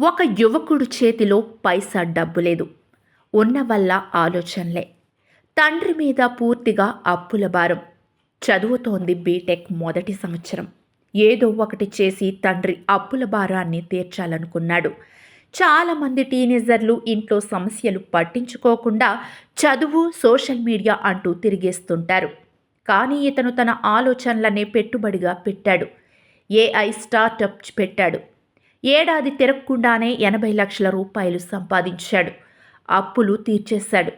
ఒక యువకుడు చేతిలో పైసా డబ్బు లేదు. ఉన్న వల్ల ఆలోచనలే. తండ్రి మీద పూర్తిగా అప్పుల భారం. చదువుతోంది బీటెక్ మొదటి సంవత్సరం. ఏదో ఒకటి చేసి తండ్రి అప్పుల భారాన్ని తీర్చాలనుకున్నాడు. చాలామంది టీనేజర్లు ఇంట్లో సమస్యలు పట్టించుకోకుండా చదువు, సోషల్ మీడియా అంటూ తిరిగేస్తుంటారు. కానీ ఇతను తన ఆలోచనలనే పెట్టుబడిగా పెట్టాడు. ఏఐ స్టార్టప్ పెట్టాడు. ఏడాది తిరగకుండానే 80 లక్షల రూపాయలు సంపాదించాడు. అప్పులు తీర్చేశాడు.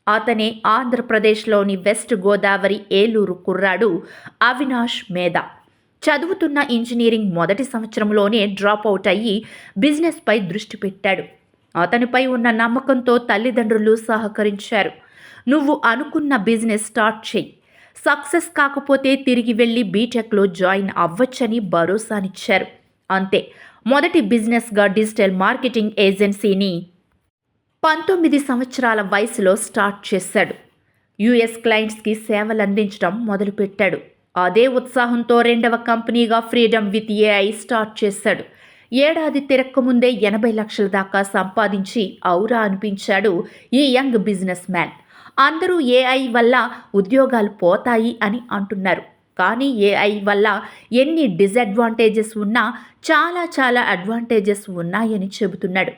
అతనే ఆంధ్రప్రదేశ్లోని వెస్ట్ గోదావరి ఏలూరు కుర్రాడు అవినాష్ మేధా. చదువుతున్న ఇంజనీరింగ్ మొదటి సంవత్సరంలోనే డ్రాప్ అవుట్ అయ్యి బిజినెస్పై దృష్టి పెట్టాడు. అతనిపై ఉన్న నమ్మకంతో తల్లిదండ్రులు సహకరించారు. నువ్వు అనుకున్న బిజినెస్ స్టార్ట్ చెయ్యి, సక్సెస్ కాకపోతే తిరిగి వెళ్ళి బీటెక్లో జాయిన్ అవ్వచ్చని భరోసానిచ్చారు. అంతే, మొదటి బిజినెస్గా డిజిటల్ మార్కెటింగ్ ఏజెన్సీని 19 సంవత్సరాల వయసులో స్టార్ట్ చేశాడు. యుఎస్ క్లయింట్స్కి సేవలందించడం మొదలుపెట్టాడు. అదే ఉత్సాహంతో రెండవ కంపెనీగా ఫ్రీడమ్ విత్ ఏఐ స్టార్ట్ చేశాడు. ఏడాది తిరక్కముందే 80 లక్షల దాకా సంపాదించి ఔరా అనిపించాడు ఈ యంగ్ బిజినెస్ మ్యాన్. అందరూ ఏఐ వల్ల ఉద్యోగాలు పోతాయి అని అంటున్నారు. కానీ ఏఐ వల్ల ఎన్ని డిసడ్వాంటేజెస్ ఉన్నా చాలా అడ్వాంటేజెస్ ఉన్నాయని చెబుతున్నాడు.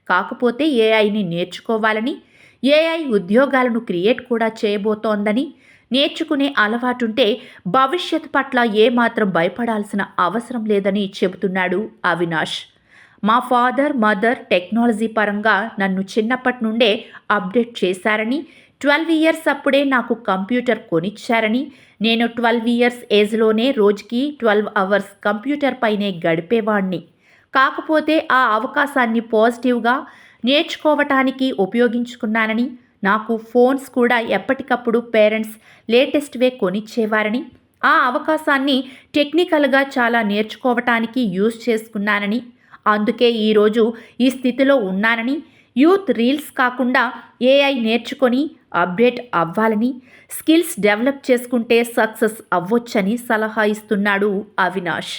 కాకపోతే ఏఐని నేర్చుకోవాలని, ఏఐ ఉద్యోగాలను క్రియేట్ కూడా చేయబోతోందని, నేర్చుకునే అలవాటుంటే భవిష్యత్ పట్ల ఏమాత్రం భయపడాల్సిన అవసరం లేదని చెబుతున్నాడు అవినాష్. మా ఫాదర్, మదర్ టెక్నాలజీ పరంగా నన్ను చిన్నప్పటి నుండే అప్డేట్ చేశారని, 12 ఇయర్స్ అప్పుడే నాకు కంప్యూటర్ కొనిచ్చారని, నేను 12 ఇయర్స్ ఏజ్లోనే రోజుకి 12 అవర్స్ కంప్యూటర్ పైనే గడిపేవాణ్ణి. కాకపోతే ఆ అవకాశాన్ని పాజిటివ్గా నేర్చుకోవటానికి ఉపయోగించుకున్నానని, నాకు ఫోన్స్ కూడా ఎప్పటికప్పుడు పేరెంట్స్ లేటెస్ట్వే కొనిచ్చేవారని, ఆ అవకాశాన్ని టెక్నికల్గా చాలా నేర్చుకోవటానికి యూజ్ చేసుకున్నానని, అందుకే ఈరోజు ఈ స్థితిలో ఉన్నానని, యూత్ రీల్స్ కాకుండా ఏఐ నేర్చుకొని అప్డేట్ అవ్వాలని, స్కిల్స్ డెవలప్ చేసుకుంటే సక్సెస్ అవ్వొచ్చని సలహా ఇస్తున్నాడు అవినాష్.